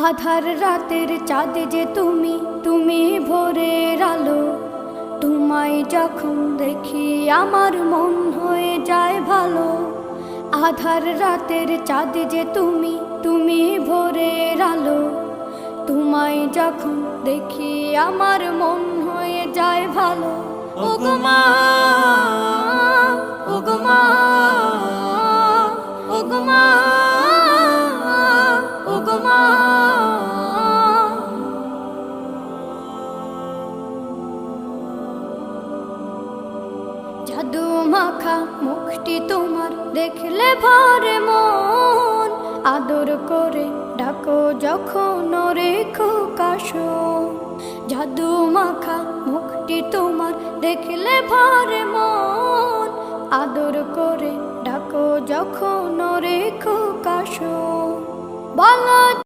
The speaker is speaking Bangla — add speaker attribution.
Speaker 1: আধার রাতের চাঁদ যে তুমি, তুমি ভোরের আলো। তোমায় যখন দেখি আমার মন হয়ে যায় ভালো। আধার রাতের চাঁদ যে তুমি, তুমি ভোরের আলো। তোমায় যখন দেখি আমার মন হয়ে যায় ভালো। ওগো মা, ওগো মা, ওগো মা, ওগো মা। জাদু মাখা মুখটি তোমার দেখলে ভরে মন। আদর করে ডাকো যখন রেখো কাশন। জাদু মাখা মুখটি তোমার দেখলে ভরে মন। আদর করে ডাকো যখন রেখো কাশন। বলো